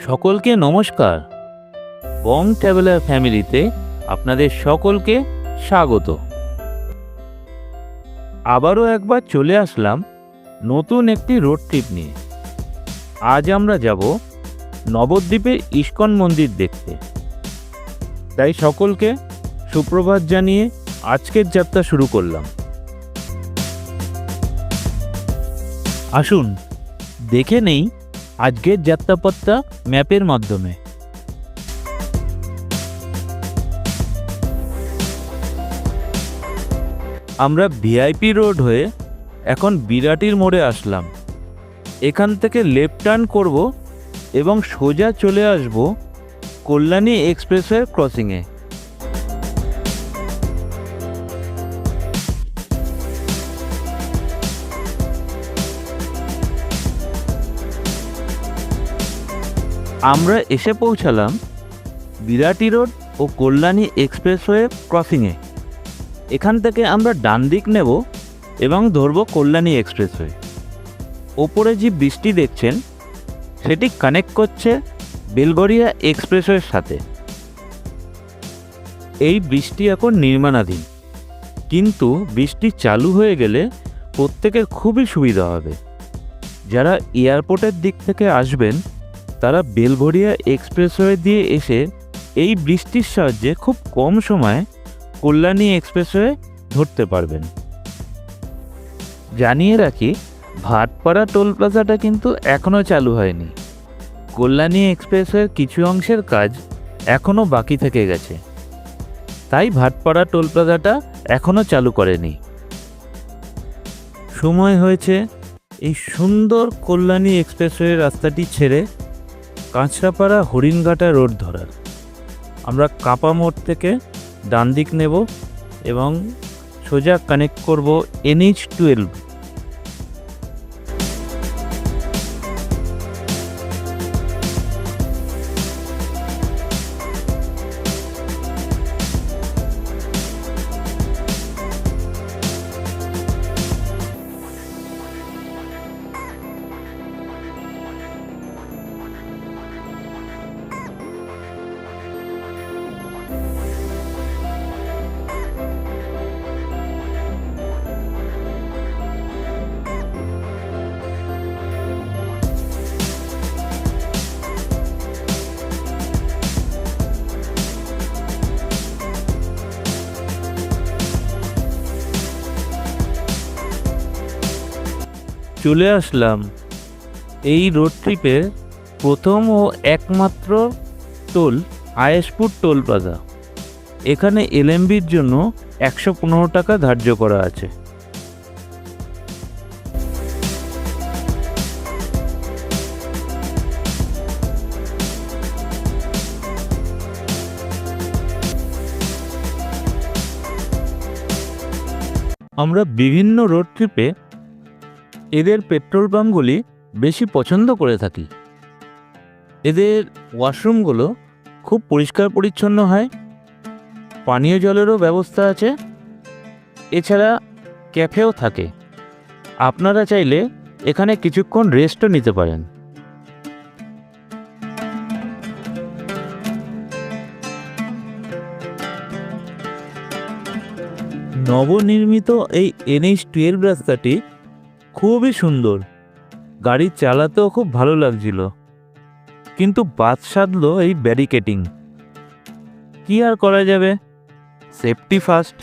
সকলকে নমস্কার। বং ট্রাভেলার ফ্যামিলিতে আপনাদের সকলকে স্বাগত। আবারও একবার চলে আসলাম নতুন একটি রোড ট্রিপ নিয়ে। আজ আমরা যাব নবদ্বীপের ইস্কন মন্দির দেখতে। তাই সকলকে সুপ্রভাত জানিয়ে আজকের যাত্রা শুরু করলাম। আসুন দেখে নেই আজকের যাত্রাপথটা ম্যাপের মাধ্যমে। আমরা ভিআইপি রোড হয়ে এখন বিরাটির মোড়ে আসলাম। এখান থেকে লেফট টার্ন করব এবং সোজা চলে আসব কল্যাণী এক্সপ্রেসওয়ে ক্রসিংয়ে। আমরা এসে পৌঁছালাম বিরাটি রোড ও কল্যাণী এক্সপ্রেসওয়ে ক্রসিংয়ে। এখান থেকে আমরা ডান দিক নেব এবং ধরব কল্যাণী এক্সপ্রেসওয়ে। ওপরে যে ব্রিজটি দেখছেন সেটি কানেক্ট করছে বেলগড়িয়া এক্সপ্রেসওয়ের সাথে। এই ব্রিজটি এখন নির্মাণাধীন, কিন্তু ব্রিজটি চালু হয়ে গেলে প্রত্যেকের খুবই সুবিধা হবে। যারা এয়ারপোর্টের দিক থেকে আসবেন তারা বেলঘরিয়া এক্সপ্রেসওয়ে দিয়ে এসে এই ব্রিজটির সাহায্যে খুব কম সময়ে কল্যাণী এক্সপ্রেসওয়ে ধরতে পারবেন। জানিয়ে রাখি, ভাটপাড়া টোল প্লাজাটা কিন্তু এখনও চালু হয়নি। কল্যাণী এক্সপ্রেসওয়ের কিছু অংশের কাজ এখনও বাকি থেকে গেছে, তাই ভাটপাড়া টোল প্লাজাটা এখনও চালু করেনি। সময় হয়েছে এই সুন্দর কল্যাণী এক্সপ্রেসওয়ে রাস্তাটি ছেড়ে কাঁচরাপাড়া হরিণঘাটা রোড ধরার। আমরা কাপা মোড় থেকে ডান দিক নেব এবং সোজা কানেক্ট করব NH-12। চলে আসলাম এই রোড ট্রিপের প্রথম ও একমাত্র টোল আয়েশপুর টোল প্লাজা। এখানে LMBর জন্য 115 টাকা ধার্য করা আছে। আমরা বিভিন্ন রোড ট্রিপে এদের পেট্রোল পাম্পগুলি বেশি পছন্দ করে থাকি। এদের ওয়াশরুমগুলো খুব পরিষ্কার পরিচ্ছন্ন হয়, পানীয় জলেরও ব্যবস্থা আছে, এছাড়া ক্যাফেও থাকে। আপনারা চাইলে এখানে কিছুক্ষণ রেস্টও নিতে পারেন। নবনির্মিত এই NH-12 রাস্তাটি খুবই সুন্দর, গাড়ি চালাতেও খুব ভালো লাগছিল, কিন্তু বাদ সাধলো এই ব্যারিকেডিং। কি আর করা যাবে, সেফটি ফার্স্ট।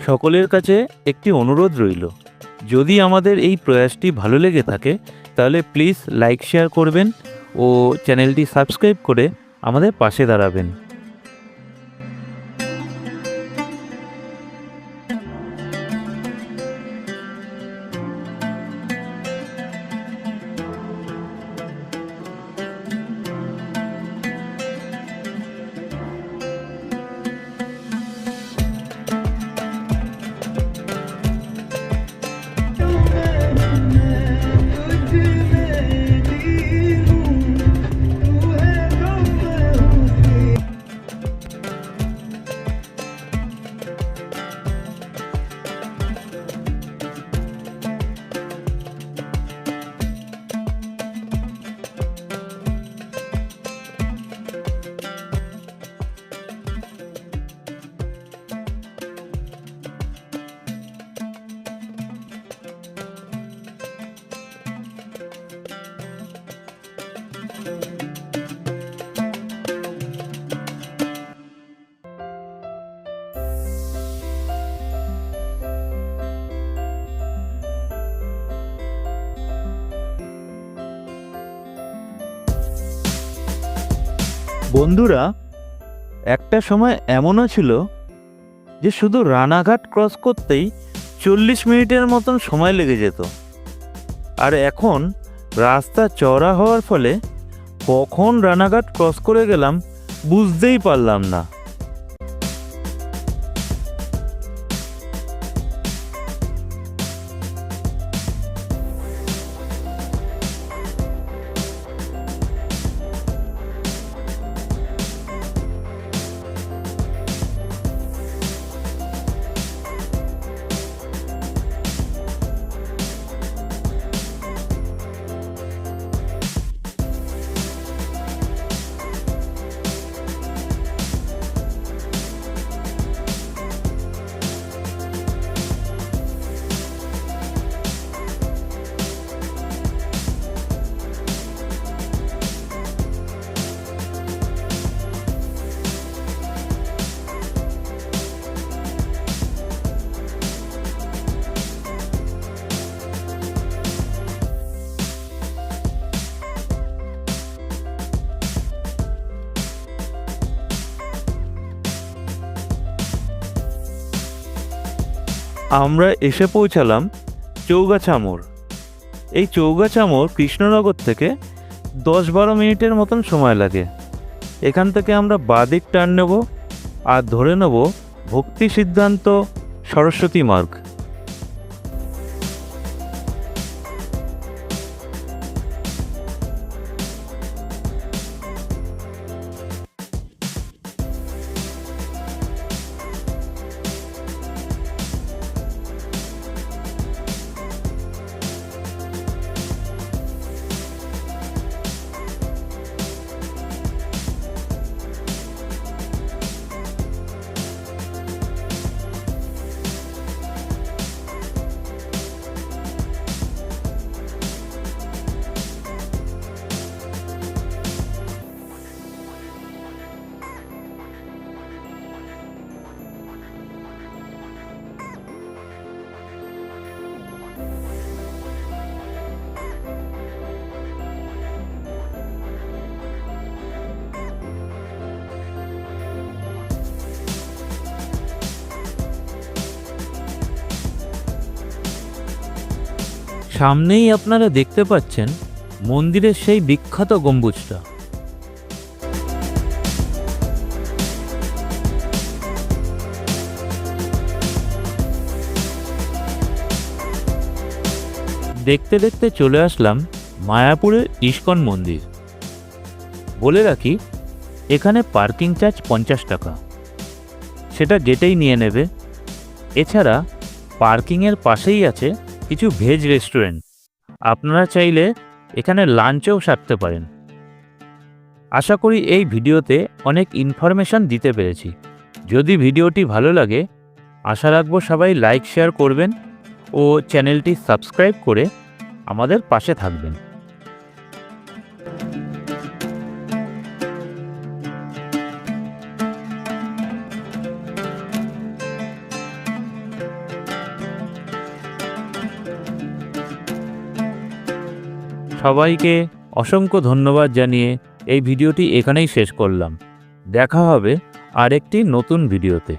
সকলের কাছে একটি অনুরোধ রইল, যদি আমাদের এই প্রয়াসটি ভালো লেগে থাকে তাহলে প্লিজ লাইক শেয়ার করবেন ও চ্যানেলটি সাবস্ক্রাইব করে আমাদের পাশে দাঁড়াবেন। বন্ধুরা, একটা সময় এমনও ছিল যে শুধু রানাঘাট ক্রস করতেই 40 মিনিটের মতন সময় লেগে যেত। আর এখন রাস্তা চওড়া হওয়ার ফলে কখন রানাঘাট ক্রস করে গেলাম বুঝতেই পারলাম না। আমরা এসে পৌঁছালাম চৌগাছা মোড়। এই চৌগাছা মোড় কৃষ্ণনগর থেকে 10-12 মিনিটের মতন সময় লাগে। এখান থেকে আমরা বাঁদিক টার্ন নেব আর ধরে নেব ভক্তি সিদ্ধান্ত সরস্বতী মার্গ। সামনেই আপনারা দেখতে পাচ্ছেন মন্দিরের সেই বিখ্যাত গম্বুজটা। দেখতে দেখতে চলে আসলাম মায়াপুরের ইস্কন মন্দির। বলে রাখি, এখানে পার্কিং চার্জ 50 টাকা, সেটা গেটেই নিয়ে নেবে। এছাড়া পার্কিংয়ের পাশেই আছে কিছু ভেজ রেস্টুরেন্ট, আপনারা চাইলে এখানে লাঞ্চও সারতে পারেন। আশা করি এই ভিডিওতে অনেক ইনফরমেশন দিতে পেরেছি। যদি ভিডিওটি ভালো লাগে, আশা রাখবো সবাই লাইক শেয়ার করবেন ও চ্যানেলটি সাবস্ক্রাইব করে আমাদের পাশে থাকবেন। সবাইকে অসংখ্য ধন্যবাদ জানিয়ে এই ভিডিওটি এখানেই শেষ করলাম। দেখা হবে আরেকটি নতুন ভিডিওতে।